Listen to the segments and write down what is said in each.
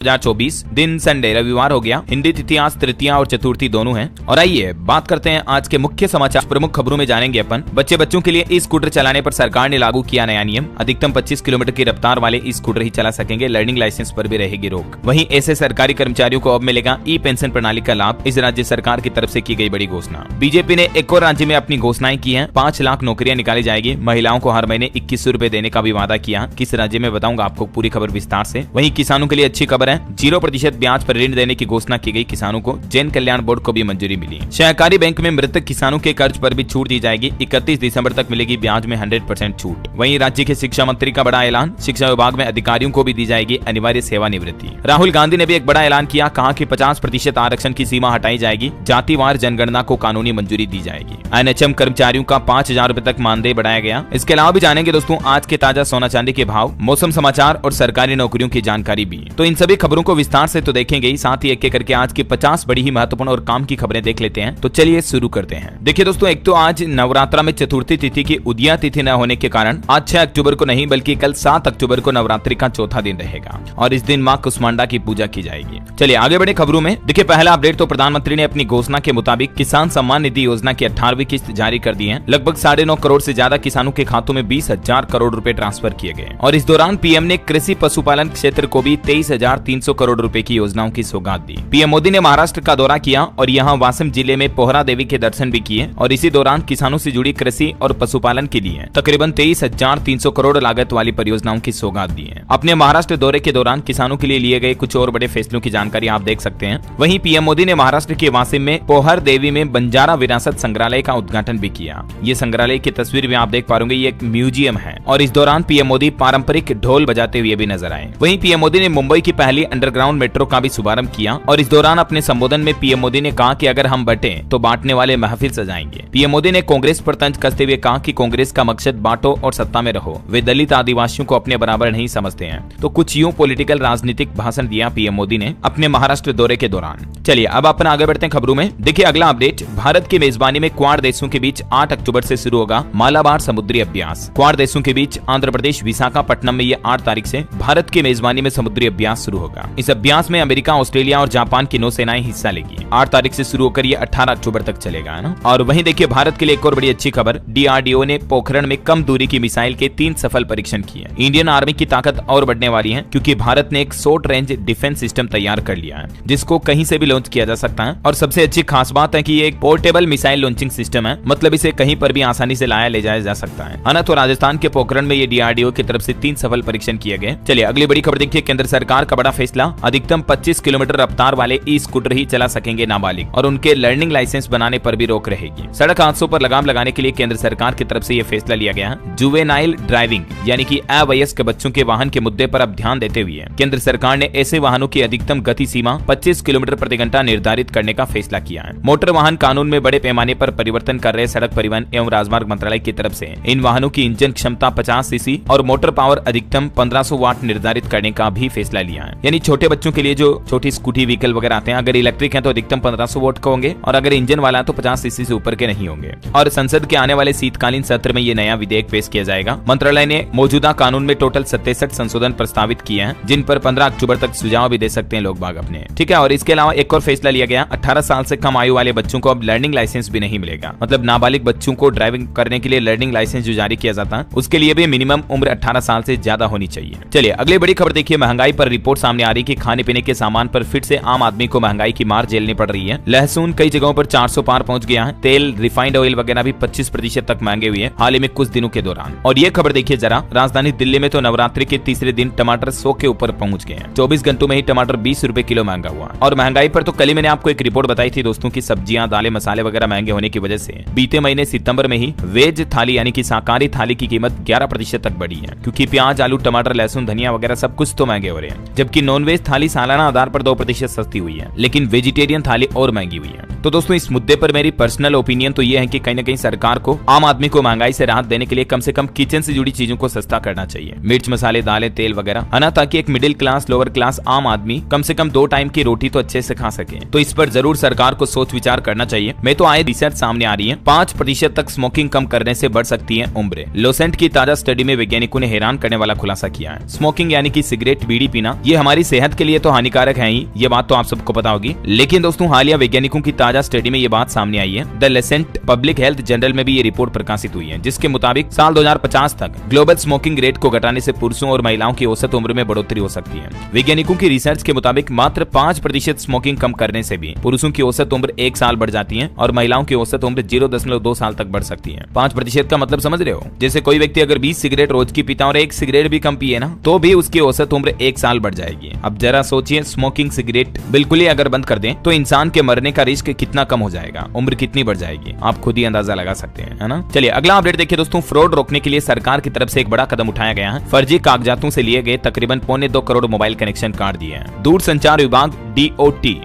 2024 दिन संडे रविवार हो गया। हिंदी तिथि आज तृतीया और चतुर्थी दोनों हैं। और आइए बात करते हैं आज के मुख्य समाचार। प्रमुख खबरों में जानेंगे अपन बच्चों के लिए ई स्कूटर चलाने पर सरकार ने लागू किया नया नियम। अधिकतम 25 किलोमीटर की रफ्तार वाले ई स्कूटर ही चला सकेंगे। लर्निंग लाइसेंस पर भी रहेगी रोक। वहीं ऐसे सरकारी कर्मचारियों को अब मिलेगा ई पेंशन प्रणाली का लाभ। इस राज्य सरकार की तरफ से की गई बड़ी घोषणा। बीजेपी ने एक और राज्य में अपनी घोषणाएं की है। 5 लाख नौकरियां निकाली जाएगी। महिलाओं को हर महीने 2100 रुपए देने का भी वादा किया। किस राज्य में बताऊंगा आपको पूरी खबर विस्तार से। वहीं किसानों के लिए अच्छी खबर है। 0% ब्याज पर ऋण देने की घोषणा की गई। किसानों को जन कल्याण बोर्ड को भी मंजूरी मिली। सहकारी बैंक में मृतक किसानों के कर्ज पर भी छूट दी जाएगी। 31 दिसंबर तक मिलेगी ब्याज में 100% छूट। वहीं राज्य के शिक्षा मंत्री का बड़ा ऐलान। शिक्षा विभाग में अधिकारियों को भी दी जाएगी अनिवार्य सेवानिवृत्ति। राहुल गांधी ने भी एक बड़ा ऐलान किया। कहा कि 50% आरक्षण की सीमा हटाई जाएगी। जातिवार जनगणना को कानूनी मंजूरी दी जाएगी। एनएचएम कर्मचारियों का 5000 रुपए तक मानदेय बढ़ाया गया। इसके अलावा भी जानेंगे दोस्तों आज के ताजा सोना चांदी के भाव, मौसम समाचार और सरकारी नौकरियों की जानकारी भी। तो इन सभी खबरों को विस्तार से तो देखेंगे ही, साथ ही एक एक करके आज की 50 बड़ी ही महत्वपूर्ण और काम की खबरें देख लेते हैं। तो चलिए शुरू करते हैं। देखिए दोस्तों, एक तो आज नवरात्रा में चतुर्थी तिथि की उदया तिथि न होने के कारण आज 6 अक्टूबर को नहीं बल्कि कल 7 अक्टूबर को नवरात्रि का चौथा दिन रहेगा और इस दिन मां कुष्मांडा की पूजा की जाएगी। चलिए आगे बढ़े खबरों में। देखिए पहला अपडेट तो प्रधानमंत्री ने अपनी घोषणा के मुताबिक किसान सम्मान निधि योजना की 18वीं किस्त जारी कर दी है। लगभग 9.5 करोड़ से ज्यादा किसानों के खातों में 20,000 करोड़ रुपए ट्रांसफर किए गए और इस दौरान पीएम ने कृषि पशुपालन क्षेत्र को भी 23,300 करोड़ रुपए की योजनाओं की सौगात दी। पीएम मोदी ने महाराष्ट्र का दौरा किया और यहां वासिम जिले में पोहरा देवी के दर्शन भी किए और इसी दौरान किसानों से जुड़ी कृषि और पशुपालन के लिए तकरीबन 23,300 करोड़ लागत वाली परियोजनाओं की सौगात दी है। अपने महाराष्ट्र दौरे के दौरान किसानों के लिए लिए गए कुछ और बड़े फैसलों की जानकारी आप देख सकते हैं। वहीं पीएम मोदी ने महाराष्ट्र के वासिम में पोहर देवी में बंजारा विरासत संग्रहालय का उद्घाटन भी किया। ये संग्रहालय की तस्वीर में आप देख पा रहे, ये एक म्यूजियम है और इस दौरान पीएम मोदी पारंपरिक ढोल बजाते हुए भी नजर आए। वहीं पीएम मोदी ने मुंबई की पहली अंडरग्राउंड मेट्रो का भी शुभारंभ किया और इस दौरान अपने संबोधन में पीएम मोदी ने कहा कि अगर हम बंटे तो बांटने वाले महफिल सजाएंगे। पीएम मोदी ने कांग्रेस पर तंज कसते हुए कहा कि कांग्रेस का मकसद बांटो और सत्ता में रहो। वे दलित आदिवासियों को अपने बराबर नहीं समझते हैं। तो कुछ यूं पॉलिटिकल राजनीतिक भाषण दिया पीएम मोदी ने अपने महाराष्ट्र दौरे के दौरान। चलिए अब अपन आगे बढ़ते हैं खबरों में। देखिए अगला अपडेट, भारत की मेजबानी में क्वाड देशों के बीच 8 अक्टूबर से शुरू होगा मालाबार समुद्री अभ्यास। क्वाड देशों के बीच आंध्र प्रदेश विशाखापट्टनम में ये 8 तारीख से भारत की मेजबानी में समुद्री अभ्यास शुरू होगा। इस अभ्यास में अमेरिका, ऑस्ट्रेलिया और जापान की नौसेनाएं हिस्सा लेगी। 8 तारीख से शुरू होकर ये 18 अक्टूबर तक चलेगा, है ना। और वहीं देखिए भारत के लिए एक और बड़ी अच्छी खबर, डीआरडीओ ने पोखरण में कम दूरी की मिसाइल के 3 सफल परीक्षण किए। इंडियन आर्मी की ताकत और बढ़ने वाली है क्योंकि भारत ने एक शॉर्ट रेंज डिफेंस सिस्टम तैयार कर लिया है जिसको कहीं से भी लॉन्च किया जा सकता है। और सबसे अच्छी खास बात है कि ये एक पोर्टेबल मिसाइल लॉन्चिंग सिस्टम है, मतलब इसे कहीं पर भी आसानी से लाया ले जाया जा सकता है। तो राजस्थान के पोखरण में ये डीआरडीओ की तरफ से 3 सफल परीक्षण किए गए। चलिए अगली बड़ी खबर देखिए, केंद्र सरकार का बड़ा फैसला, अधिकतम 25 किलोमीटर रफ्तार वाले ई स्कूटर ही चला सकेंगे नाबालिग और उनके लर्निंग लाइसेंस बनाने पर भी रोक रहेगी। सड़क हादसों पर लगाम लगाने के लिए केंद्र सरकार की तरफ से यह फैसला लिया गया है। जुवेनाइल ड्राइविंग यानी कि अवयस्क बच्चों के वाहन के मुद्दे पर अब ध्यान देते हुए केंद्र सरकार ने ऐसे वाहनों की अधिकतम गति सीमा 25 किलोमीटर प्रति घंटा निर्धारित करने का फैसला किया है। मोटर वाहन कानून में बड़े पैमाने पर परिवर्तन कर रहे सड़क परिवहन एवं राजमार्ग मंत्रालय की तरफ से इन वाहनों की इंजन क्षमता 50 सीसी और मोटर पावर अधिकतम 1500 वाट निर्धारित करने का भी फैसला लिया है। यानी छोटे बच्चों के लिए जो छोटी स्कूटी व्हीकल वगैरह आते हैं, अगर इलेक्ट्रिक है तो अधिकतम 1500 वाट का होंगे और अगर इंजन वाला है तो 50 सीसी से ऊपर के नहीं होंगे। और संसद के आने वाले शीतकालीन सत्र में ये नया विधेयक पेश किया जाएगा। मंत्रालय ने मौजूदा कानून में टोटल 67 संशोधन प्रस्तावित किए हैं जिन पर 15 अक्टूबर तक सुझाव भी दे सकते हैं लोग बाग अपने, ठीक है। और इसके अलावा एक और फैसला लिया गया, 18 साल से कम आयु वाले बच्चों को अब लर्निंग लाइसेंस भी नहीं मिलेगा। मतलब नाबालिग बच्चों को ड्राइविंग करने के लिए लर्निंग लाइसेंस जो जारी किया जाता है उसके लिए भी मिनिमम उम्र 18 साल से ज्यादा होनी चाहिए। चलिए अगली बड़ी खबर देखिए, महंगाई पर रिपोर्ट सामने आ रही कि खाने पीने के सामान पर फिर से आम आदमी को महंगाई की मार झेलनी पड़ रही है। लहसुन कई जगहों पर 400 पार पहुंच गया है। तेल, रिफाइंड ऑयल वगैरह भी 25% तक महंगे हुए हैं हाल ही में कुछ दिनों के दौरान। और ये खबर देखिए जरा, राजधानी दिल्ली में तो नवरात्रि के तीसरे दिन टमाटर 100 के ऊपर पहुंच गए हैं। 24 घंटों में ही टमाटर 20 रुपए किलो महंगा हुआ। और महंगाई पर तो कल ही मैंने आपको एक रिपोर्ट बताई थी दोस्तों की सब्जियां, दालें, मसाले वगैरह महंगे होने की वजह से बीते महीने सितंबर में ही वेज थाली यानी कि शाकाहारी थाली की कीमत 11% तक बढ़ी है क्योंकि प्याज, आलू, टमाटर, लहसुन, धनिया वगैरह सब कुछ तो महंगे हो रहे हैं। जबकि नॉन वेज थाली सालाना आधार पर 2% सस्ती हुई है, लेकिन वेजिटेरियन थाली और महंगी हुई है। तो दोस्तों इस मुद्दे पर मेरी पर्सनल ओपिनियन तो ये है कि कहीं ना कहीं सरकार को आम आदमी को महंगाई से राहत देने के लिए कम से कम किचन से जुड़ी चीजों को सस्ता करना चाहिए। मिर्च, मसाले, दालें, तेल वगैरह, है ना, ताकि एक मिडिल क्लास, लोअर क्लास आम आदमी कम से कम 2 टाइम की रोटी तो अच्छे से खा सके। तो इस पर जरूर सरकार को सोच विचार करना चाहिए। मैं तो आए रिसर्च सामने आ रही है, 5% तक स्मोकिंग कम करने से बढ़ सकती है उम्र। लोसेंट की ताजा स्टडी में वैज्ञानिकों ने हैरान करने वाला खुलासा किया है। स्मोकिंग यानी कि सिगरेट, बीड़ी पीना, ये हमारे हमारी सेहत के लिए तो हानिकारक है ही, ये बात तो आप सबको पता होगी। लेकिन दोस्तों हालिया वैज्ञानिकों की ताजा स्टडी में ये बात सामने आई है। The Lancet public health journal में भी ये रिपोर्ट प्रकाशित हुई है, जिसके मुताबिक साल 2050 तक ग्लोबल स्मोकिंग रेट को घटाने से पुरुषों और महिलाओं की औसत उम्र में बढ़ोतरी हो सकती है। वैज्ञानिकों की रिसर्च के मुताबिक मात्र 5% स्मोकिंग कम करने से भी पुरुषों की औसत उम्र 1 साल बढ़ जाती है और महिलाओं की औसत उम्र 0.2 साल तक बढ़ सकती है। 5% का मतलब समझ रहे हो? जैसे कोई व्यक्ति अगर 20 सिगरेट रोज की पीता और 1 सिगरेट भी कम पिए ना, तो भी उसकी औसत उम्र 1 साल बढ़ जाएगी। अब जरा सोचिए, स्मोकिंग सिगरेट बिल्कुल ही अगर बंद कर दें तो इंसान के मरने का रिस्क कितना कम हो जाएगा, उम्र कितनी बढ़ जाएगी, आप खुद ही अंदाजा लगा सकते हैं, है ना। चलिए अगला अपडेट देखिए दोस्तों। फ्रॉड रोकने के लिए सरकार की तरफ से एक बड़ा कदम उठाया गया है। फर्जी कागजातों से लिए गए तकरीबन 2.25 करोड़ मोबाइल कनेक्शन काट दिए हैं। दूरसंचार विभाग DOT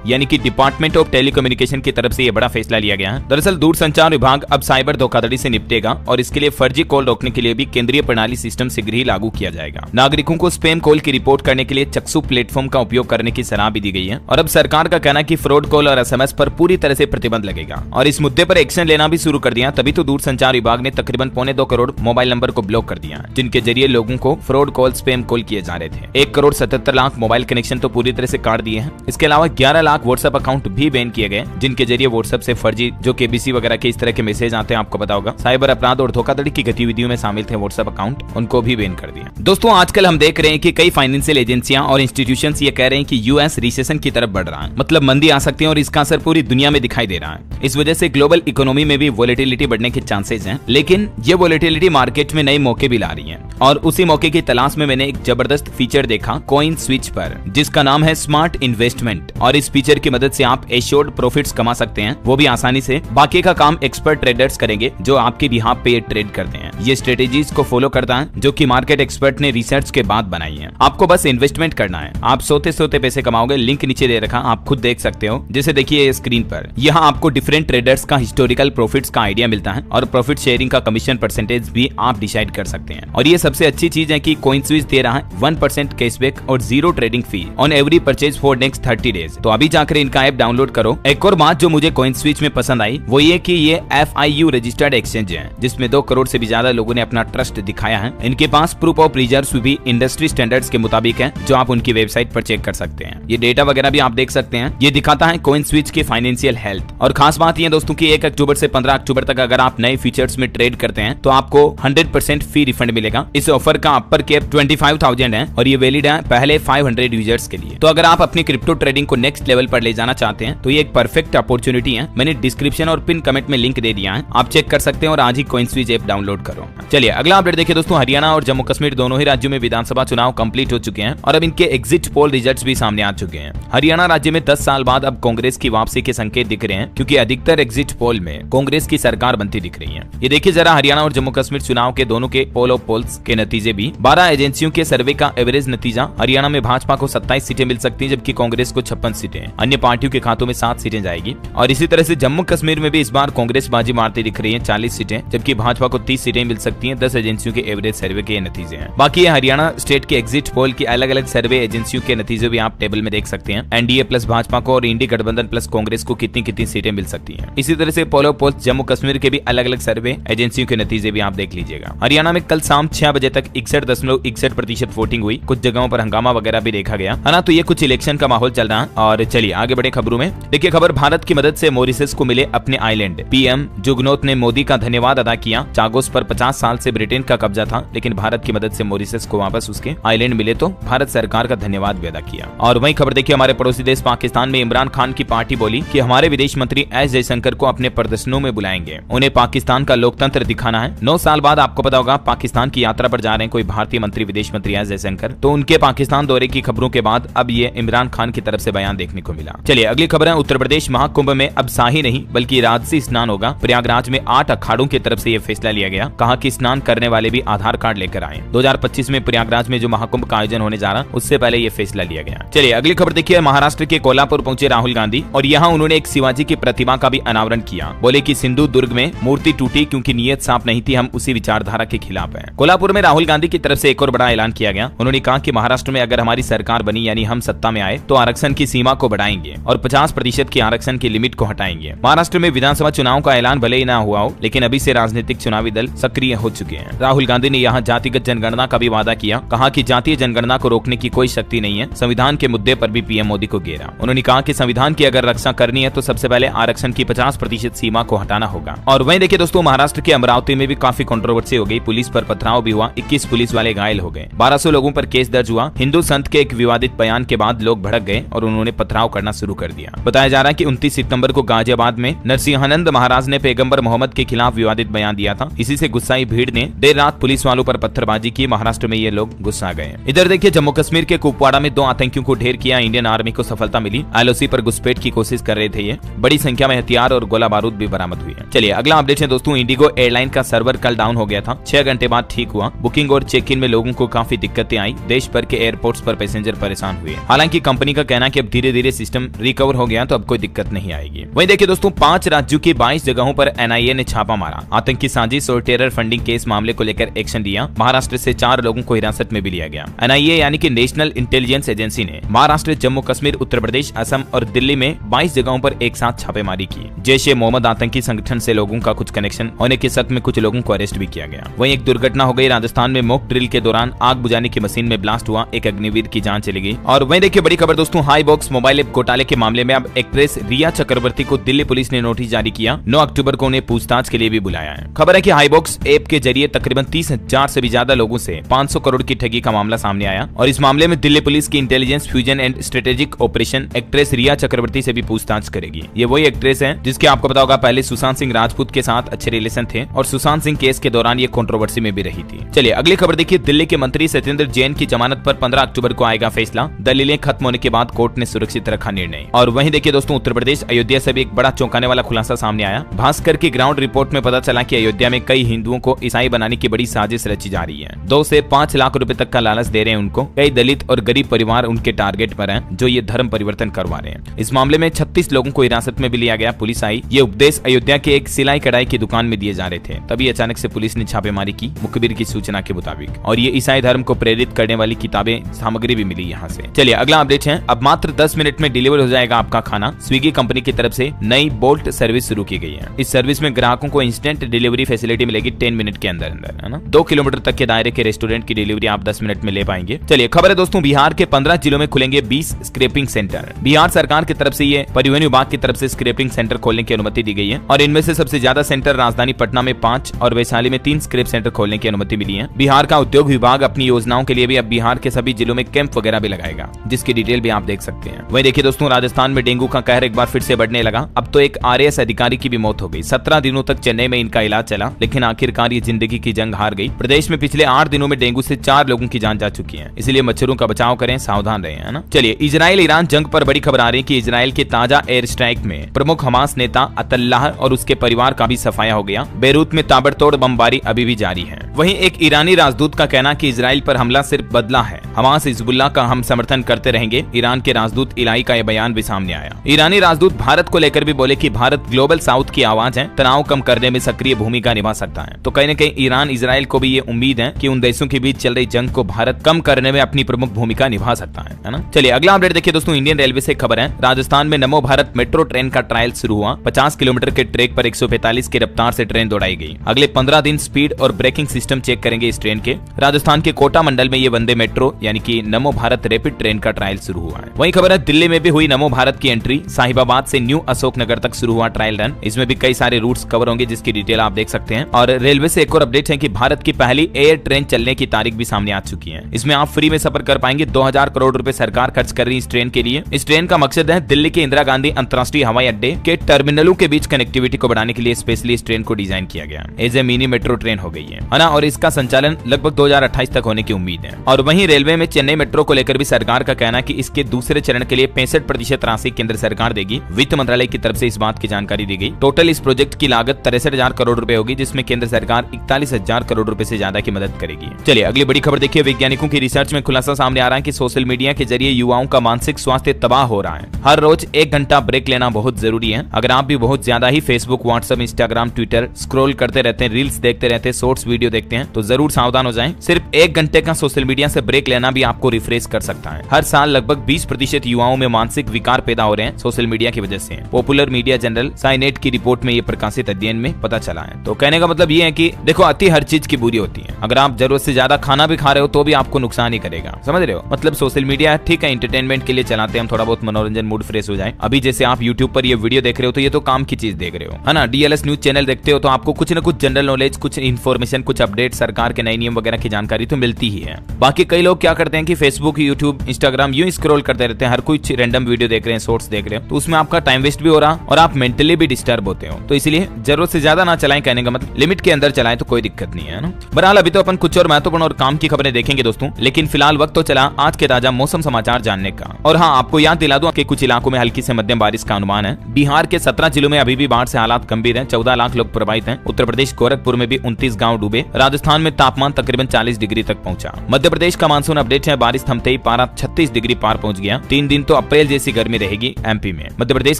यानी कि डिपार्टमेंट ऑफ टेलीकम्युनिकेशन की तरफ से यह बड़ा फैसला लिया गया है। दरअसल दूरसंचार विभाग अब साइबर धोखाधड़ी से निपटेगा और इसके लिए फर्जी कॉल रोकने के लिए भी केंद्रीय प्रणाली सिस्टम शीघ्र ही लागू किया जाएगा। नागरिकों को स्पैम कॉल की रिपोर्ट करने के लिए चक्षु प्लेटफॉर्म का उपयोग करने की सलाह भी दी गई है। और अब सरकार का कहना है कि फ्रॉड कॉल और SMS पर पूरी तरह से प्रतिबंध लगेगा और इस मुद्दे पर एक्शन लेना भी शुरू कर दिया। तभी तो दूरसंचार विभाग ने तकरीबन 2.25 करोड़ मोबाइल नंबर को ब्लॉक कर दिया, जिनके जरिए लोगों को फ्रॉड कॉल स्पैम कॉल किए जा रहे थे। 1,77,00,000 मोबाइल कनेक्शन तो पूरी तरह से काट दिए हैं। इसके अलावा 11 लाख व्हाट्सएप अकाउंट भी बैन किए गए, जिनके जरिए व्हाट्सएप से फर्जी जो KBC वगैरह के इस तरह के मैसेज आते हैं, आपको पता होगा, साइबर अपराध और धोखाधड़ी की गतिविधियों में शामिल थे व्हाट्सएप अकाउंट, उनको भी बैन कर दिया। दोस्तों आजकल हम देख रहे हैं कि कई फाइनेंशियल एजेंसियां और इंस्टीट्यूशंस ये कह रहे हैं कि US रिसेशन की तरफ बढ़ रहा है, मतलब मंदी आ सकती है और इसका असर पूरी दुनिया में दिखाई दे रहा है। इस वजह से ग्लोबल इकोनॉमी में भी वोलेटिलिटी बढ़ने के चांसेस हैं, लेकिन ये वोलेटिलिटी मार्केट में नए मौके भी ला रही है और उसी मौके की तलाश में मैंने एक जबरदस्त फीचर देखा कॉइन स्विच पर, जिसका नाम है स्मार्ट इन्वेस्टमेंट। और इस फीचर की मदद से आप एश्योर्ड प्रॉफिट्स कमा सकते हैं, वो भी आसानी से। बाकी का काम एक्सपर्ट ट्रेडर्स करेंगे जो आपके बिहाफ पे ट्रेड करते हैं। ये स्ट्रेटेजीज को फॉलो करता है जो कि मार्केट एक्सपर्ट ने रिसर्च के बाद बनाई है। आपको बस इन्वेस्टमेंट करना है, आप सोते सोते पैसे कमाओगे। लिंक नीचे दे रखा, आप खुद देख सकते हो। जैसे देखिए स्क्रीन पर, यहाँ आपको डिफरेंट ट्रेडर्स का हिस्टोरिकल प्रॉफिट्स का आइडिया मिलता है और प्रॉफिट शेयरिंग का कमीशन परसेंटेज भी आप डिसाइड कर सकते हैं। और ये सबसे अच्छी चीज है कि कॉइन स्विच दे रहा है 1% कैशबैक और 0 trading fee on every purchase for next 30 days. तो अभी जाकर इनका ऐप डाउनलोड करो। एक और बात जो मुझे कॉइन स्विच में पसंद आई वो ये कि ये FIU रजिस्टर्ड एक्सचेंज है, जिसमें 2 करोड़ से भी ज्यादा लोगों ने अपना ट्रस्ट दिखाया है। इनके पास प्रूफ ऑफ रिजर्व भी इंडस्ट्री स्टैंडर्ड्स के मुताबिक है, जो आप उनकी वेबसाइट पर चेक कर सकते हैं। ये डेटा वगैरह भी आप देख सकते हैं। ये दिखाता है कॉइन स्विच के फाइनेंशियल हेल्थ। और खास बात ये दोस्तों की 1 अक्टूबर से 15 अक्टूबर तक अगर आप नए फीचर्स में ट्रेड करते हैं तो आपको 100% फी रिफंड मिलेगा। इस ऑफर का अपर कैप 25,000 है और ये वैलिड है पहले 500 यूजर्स के लिए। तो अगर आप अपनी क्रिप्टो ट्रेडिंग को नेक्स्ट लेवल पर ले जाना चाहते हैं तो ये एक परफेक्ट अपॉर्चुनिटी है। मैंने डिस्क्रिप्शन और पिन कमेंट में लिंक दे दिया है, आप चेक कर सकते हैं और आज ही कॉइन स्विच ऐप डाउनलोड करो। चलिए अगला अपडेट देखिए दोस्तों। हरियाणा और जम्मू कश्मीर दोनों ही राज्यों में विधानसभा चुनाव कंप्लीट हो चुके हैं और अब इनके एग्जिट पोल रिजल्ट्स भी सामने आ चुके हैं। हरियाणा राज्य में 10 साल बाद अब कांग्रेस की वापसी के संकेत दिख रहे हैं, क्योंकि अधिकतर एग्जिट पोल में कांग्रेस की सरकार बनती दिख रही है। ये देखिए जरा हरियाणा और जम्मू कश्मीर चुनाव के दोनों के पोल ऑफ पोल्स के नतीजे भी। 12 एजेंसियों के सर्वे का एवरेज नतीजा, हरियाणा में भाजपा को 27 सीटें मिल सकती हैं, जबकि कांग्रेस को 56 सीटें। अन्य पार्टियों के खातों में 7 सीटें जाएगी। और इसी तरह से जम्मू कश्मीर में भी इस बार कांग्रेस बाजी मारती दिख रही है, 40 सीटें, जबकि भाजपा को 30 सीटें मिल सकती हैं। 10 एजेंसियों के एवरेज सर्वे के नतीजे हैं। बाकी हरियाणा स्टेट के एग्जिट पोल की अलग अलग सर्वे एजेंसियों के नतीजे भी आप टेबल में देख सकते हैं। एनडीए प्लस भाजपा को और इंडी गठबंधन प्लस कांग्रेस को कितनी कितनी सीटें मिल सकती हैं। इसी तरह से poll of polls Jammu Kashmir के भी अलग अलग सर्वे एजेंसियों के नतीजे भी आप देख लीजिएगा। हरियाणा में कल शाम 6 बजे तक 61.61% वोटिंग हुई। कुछ जगहों पर हंगामा वगैरह भी देखा गया है ना। तो ये कुछ इलेक्शन का माहौल चल रहा है। और चलिए आगे बढ़े खबरों में। देखिए खबर, भारत की मदद से मॉरिशस को मिले अपने आइलैंड। पीएम जुगनौथ ने मोदी का धन्यवाद अदा किया। चागोस पर 50 साल से ब्रिटेन का कब्जा था, लेकिन भारत की मदद से मॉरिशस को वापस उसके आइलैंड मिले तो भारत सरकार का धन्यवाद भी अदा किया। और वही खबर देखिए, हमारे पड़ोसी देश पाकिस्तान में इमरान खान की पार्टी बोली कि हमारे विदेश मंत्री एस जयशंकर को अपने प्रदर्शनों में बुलाएंगे, उन्हें पाकिस्तान का लोकतंत्र दिखाना है। 9 साल बाद आपको पता होगा पाकिस्तान की यात्रा पर जा रहे हैं कोई भारतीय मंत्री, विदेश मंत्री एस जयशंकर। तो उनके पाकिस्तान दौरे की खबरों के बाद अब ये इमरान खान की तरफ से बयान देखने को मिला। चलिए अगली खबर है, उत्तर प्रदेश महाकुंभ में अब शाही नहीं बल्कि राजसी स्नान होगा। प्रयागराज में 8 अखाड़ों की तरफ से यह फैसला लिया गया। कहा कि स्नान करने वाले भी आधार कार्ड लेकर आए। 2025 में प्रयागराज में जो महाकुंभ का आयोजन होने जा रहा उससे पहले यह फैसला लिया गया। चलिए अगली खबर देखिए, महाराष्ट्र के कोल्हापुर पहुंचे राहुल गांधी और यहाँ उन्होंने एक शिवाजी की प्रतिमा का भी अनावरण किया। बोले कि सिंधु दुर्ग में मूर्ति टूटी क्योंकि नीयत साफ नहीं थी, हम उसी विचारधारा के खिलाफ हैं। कोल्हापुर में राहुल गांधी की तरफ से एक और बड़ा ऐलान किया गया। उन्होंने कहा कि महाराष्ट्र में अगर हमारी सरकार बनी यानी हम सत्ता में आए तो आरक्षण की सीमा को बढ़ाएंगे और 50% की आरक्षण की लिमिट को हटाएंगे। महाराष्ट्र में विधानसभा चुनाव का ऐलान भले ही न हुआ हो, लेकिन अभी से राजनीतिक चुनावी दल सक्रिय हो चुके हैं। राहुल गांधी ने यहाँ जातिगत जनगणना का भी वादा किया, कहा कि जातीय जनगणना को रोकने की कोई शक्ति नहीं है। संविधान के मुद्दे पर भी पीएम मोदी को घेरा। उन्होंने कहा कि संविधान की अगर रक्षा करनी है तो सबसे पहले आरक्षण की 50% सीमा को हटाना होगा। और वहीं देखिए दोस्तों, महाराष्ट्र के अमरावती में भी काफी कंट्रोवर्सी हो गई। पुलिस पर पथराव भी हुआ, 21 पुलिस वाले घायल हो गए, 1200 लोगों पर केस दर्ज हुआ। हिंदू संत के एक विवादित बयान के बाद लोग भड़क गए और उन्होंने पथराव करना शुरू कर दिया। बताया जा रहा है कि 29 सितंबर को गाजियाबाद में नरसिंहानंद महाराज ने पैगंबर मोहम्मद के खिलाफ विवादित बयान दिया था। इसी से गुस्साई भीड़ ने देर रात पुलिस वालों पर पत्थरबाजी की। महाराष्ट्र में ये लोग गुस्सा गए। इधर देखिए, जम्मू कश्मीर के कुपवाड़ा में 2 आतंकियों को ढेर किया। इंडियन आर्मी को सफलता मिली। एलओसी पर घुसपैठ की कोशिश कर रहे थे। ये बड़ी संख्या में हथियार और गोला बारूद भी बरामद हुई है। चलिए अगला अपडेट है दोस्तों, इंडिगो एयरलाइन का सर्वर कल डाउन हो गया था। 6 घंटे बाद ठीक हुआ। बुकिंग और चेक इन में लोगों को काफी दिक्कतें आई। देश भर के एयरपोर्ट्स पर पैसेंजर परेशान हुए। हालांकि कंपनी का कहना है कि अब धीरे धीरे सिस्टम रिकवर हो गया तो अब कोई दिक्कत नहीं आएगी। वहीं देखिए दोस्तों, 5 राज्यों की 22 जगहों पर एनआईए ने छापा मारा। आतंकी साजिश और टेरर फंडिंग केस मामले को लेकर एक्शन लिया। महाराष्ट्र से 4 लोगों को हिरासत में भी लिया गया। एनआईए यानी कि नेशनल इंटेलिजेंस एजेंसी ने महाराष्ट्र, जम्मू कश्मीर, उत्तर प्रदेश, असम और दिल्ली में 22 जगहों पर एक साथ छापेमारी की। जैश ए मोहम्मद आतंकी संगठन से लोगों का कुछ कनेक्शन होने के शक में कुछ लोगों को अरेस्ट भी किया गया। वहीं एक दुर्घटना हो गई। राजस्थान में मॉक ड्रिल के दौरान आग बुझाने की मशीन में ब्लास्ट हुआ। एक अग्निवीर की जान चली गई। और वहीं देखिए बड़ी खबर दोस्तों, हाई बॉक्स मोबाइल ऐप घोटाले के मामले में अब एक्ट्रेस रिया चक्रवर्ती को दिल्ली पुलिस ने नोटिस जारी किया। 9 अक्टूबर को उन्हें पूछताछ के लिए भी बुलाया है। खबर है कि हाई बॉक्स ऐप के जरिए तकरीबन 30,000 से भी ज्यादा लोगों से 500 करोड़ की ठगी का मामला सामने आया। और इस मामले में दिल्ली पुलिस की intelligence, fusion and strategic operation actress Rhea Chakraborty से भी पूछताछ करेगी। ये वही एक्ट्रेस है जिसके आपको पता होगा पहले सुशांत सिंह राजपूत के साथ अच्छे रिलेशन थे और सुशांत सिंह केस के दौरान ये कंट्रोवर्सी में भी रही थी। चलिए अगली खबर देखिए, दिल्ली के मंत्री सत्येंद्र जैन की जमानत पर 15 अक्टूबर को आएगा फैसला। दलीलें खत्म होने के बाद कोर्ट ने सुरक्षित रखा निर्णय। और वहीं देखिए दोस्तों, उत्तर प्रदेश अयोध्या से भी एक बड़ा चौंकाने वाला खुलासा सामने आया। भास्कर की ग्राउंड रिपोर्ट में पता चला कि अयोध्या में कई हिंदुओं को ईसाई बनाने की बड़ी साजिश रची जा रही है। 2 से 5 लाख रुपए तक का लालच दे रहे हैं उनको। कई दलित और गरीब परिवार उनके टारगेट पर हैं जो ये धर्म परिवर्तन करवा रहे हैं। इस मामले में 36 लोगों को हिरासत में भी लिया गया। पुलिस आई। ये उपदेश अयोध्या के एक सिलाई कढ़ाई की दुकान में दिए जा रहे थे। तभी अचानक से पुलिस ने छापेमारी की मुखबिर की सूचना के मुताबिक। और ये ईसाई धर्म को प्रेरित करने वाली किताबें, सामग्री भी मिली यहाँ से। चलिए अगला अपडेट है, अब मात्र 10 मिनट में डिलीवर हो जाएगा आपका खाना। स्विगी कंपनी की तरफ से नई बोल्ट सर्विस शुरू की गई है। इस सर्विस में ग्राहकों को इंस्टेंट डिलीवरी फैसिलिटी मिलेगी 10 मिनट के अंदर अंदर, है ना। 2 किलोमीटर तक के दायरे के रेस्टोरेंट की डिलीवरी आप 10 मिनट में ले पाएंगे। चलिए खबर है दोस्तों, बिहार के 15 जिलों में खुलेंगे 20 स्क्रैपिंग सेंटर। बिहार सरकार की तरफ से ये परिवहन विभाग की तरफ से स्क्रैपिंग सेंटर खोलने की अनुमति दी गई है। और इनमें से सबसे ज्यादा सेंटर राजधानी पटना में 5 और वैशाली में 3 स्क्रैप सेंटर खोलने की अनुमति मिली है। बिहार का उद्योग विभाग अपनी योजनाओं के लिए भी अब बिहार के सभी जिलों में कैंप वगैरह भी लगाएगा, जिसकी डिटेल भी आप देख सकते हैं। वहीं देखिए दोस्तों, राजस्थान में डेंगू का कहर एक बार फिर से बढ़ने लगा। अब तो एक आरएएस अधिकारी की भी मौत हो गई। 17 दिनों तक चेन्नई में इनका इलाज चला, लेकिन आखिरकार ये जिंदगी की जंग हार गई। प्रदेश में पिछले 8 दिनों में डेंगू से 4 लोगों की जान जा चुकी है। इसलिए मच्छरों का बचाव करें, सावधान रहें, है ना। चलिए इजराइल ईरान जंग पर बड़ी खबर आ रही है कि इजराइल के ताजा एयर स्ट्राइक में प्रमुख हमास नेता अतल्लाह और उसके परिवार का भी सफाया हो गया। बेरूत में ताबड़तोड़ बमबारी अभी भी जारी है। वहीं एक ईरानी राजदूत का कहना कि इजराइल पर हमला सिर्फ बदला है, हमास हिजबुल्लाह का हम समर्थन करते रहेंगे। ईरान के राजदूत इलाई का यह बयान भी सामने आया। ईरानी राजदूत भारत को लेकर भी बोले कि भारत ग्लोबल साउथ की आवाज है, तनाव कम करने में सक्रिय भूमिका निभा सकता है। तो कहीं न कहीं ईरान इजराइल को भी ये उम्मीद है कि उन देशों के बीच चल रही जंग को भारत कम करने में अपनी प्रमुख भूमिका निभा सकता है ना। चलिए अगला अपडेट देखिए दोस्तों, इंडियन रेलवे से खबर है। राजस्थान में नमो भारत मेट्रो ट्रेन का ट्रायल शुरू हुआ। 50 किलोमीटर के ट्रैक पर 145 की रफ्तार से ट्रेन दौड़ाई गई। अगले 15 दिन स्पीड और ब्रेकिंग सिस्टम चेक करेंगे इस ट्रेन के। राजस्थान के कोटा मंडल में ये वंदे मेट्रो यानी कि नमो भारत रैपिड ट्रेन का ट्रायल शुरू हुआ है। वहीं खबर है, दिल्ली में भी हुई नमो भारत की एंट्री। साहिबाबाद से न्यू अशोकनगर तक शुरू हुआ ट्रायल रन। इसमें भी कई सारे रूट्स कवर होंगे, जिसकी डिटेल आप देख सकते हैं। और रेलवे से एक और अपडेट है कि भारत की पहली एयर ट्रेन चलने की तारीख भी सामने आ चुकी है। इसमें आप फ्री में सफर कर पाएंगे। 2000 करोड़ रुपए सरकार खर्च कर रही है इस ट्रेन के लिए। इस ट्रेन का मकसद है दिल्ली के इंदिरा गांधी अंतर्राष्ट्रीय हवाई अड्डे के टर्मिनलों के बीच कनेक्टिविटी को बढ़ाने के लिए स्पेशली इस ट्रेन को डिजाइन किया गया। As a mini metro train हो गई है ना। और इसका संचालन लगभग 2028 तक होने की उम्मीद है। और वहीं रेलवे में चेन्नई मेट्रो को लेकर भी सरकार का कहना है कि इसके दूसरे चरण के लिए 65% राशि केंद्र सरकार देगी। वित्त मंत्रालय की तरफ से इस बात की जानकारी दी गई। टोटल इस प्रोजेक्ट की लागत 63,000 करोड़ रुपए होगी, जिसमें केंद्र सरकार 41,000 करोड़ रुपए से ज्यादा की मदद करेगी। चलिए अगली बड़ी खबर देखिए, वैज्ञानिकों की रिसर्च में खुलासा सामने आ रहा है कि सोशल मीडिया के जरिए युवाओं का मानसिक स्वास्थ्य तबाह हो रहा है। हर रोज 1 घंटा ब्रेक लेना बहुत जरूरी है। अगर आप भी बहुत ज्यादा ही Facebook, WhatsApp, Instagram, Twitter scroll करते रहते हैं, रील्स देखते रहते हैं, शॉर्ट्स वीडियो देखते हैं, तो जरूर सावधान हो जाएं। सिर्फ 1 घंटे का सोशल मीडिया से ब्रेक लेना भी आपको रिफ्रेश कर सकता है। हर साल लगभग 20% प्रतिशत युवाओं में मानसिक विकार पैदा हो रहे हैं सोशल मीडिया की वजह से। पॉपुलर मीडिया जर्नल साइनेट की रिपोर्ट में ये प्रकाशित अध्ययन में पता चला है। तो कहने का मतलब ये है कि देखो, अति हर चीज की बुरी होती है। अगर आप जरूरत से ज्यादा खाना भी खा रहे हो तो भी आपको नुकसान ही करेगा, समझ रहे हो। मतलब सोशल मीडिया ठीक है, एंटरटेनमेंट के लिए चलाते हैं हम, थोड़ा बहुत मनोरंजन, मूड फ्रेश हो जाए। अभी जैसे आप यूट्यूब पर ये वीडियो देख रहे हो तो ये तो काम की चीज देख रहे हो, है ना। डीएलएस न्यूज चैनल देखते हो तो आपको कुछ न कुछ जनरल नॉलेज, कुछ इन्फॉर्मेशन, कुछ अपडेट, सरकार के नए नियम वगैरह की जानकारी तो मिलती ही है। बाकी कई लोग क्या करते हैं कि फेसबुक, यूट्यूब, इंस्टाग्राम यूं स्क्रॉल करते रहते हैं, हर कुछ रैंडम वीडियो देख रहे हैं, शॉर्ट्स देख रहे हो, तो उसमें आपका टाइम वेस्ट भी हो रहा और आप मेंटली भी डिस्टर्ब होते हो। तो इसलिए जरूरत से ज्यादा ना चलाएं, कहने का मतलब लिमिट के अंदर चलाएं तो कोई दिक्कत नहीं है ना। बहरहाल अभी तो अपन कुछ और महत्वपूर्ण और काम की खबरें देखेंगे दोस्तों, लेकिन फिलहाल वक्त तो चला आज के ताजा मौसम समाचार जानने का। और हाँ, आपको याद दिला दूं कि कुछ इलाकों में हल्की से मध्यम बारिश का अनुमान है। बिहार के 17 जिलों में अभी भी बाढ़ से हालात गंभीर हैं, 14 लाख लोग प्रभावित हैं। उत्तर प्रदेश गोरखपुर में भी 29 गांव डूबे। राजस्थान में तापमान तकरीबन 40 डिग्री तक पहुंचा। मध्य प्रदेश का मानसून अपडेट है, बारिश थमते ही पारा 36 डिग्री पार पहुंच गया। 3 दिन तो अप्रैल जैसी गर्मी रहेगी एमपी में। मध्य प्रदेश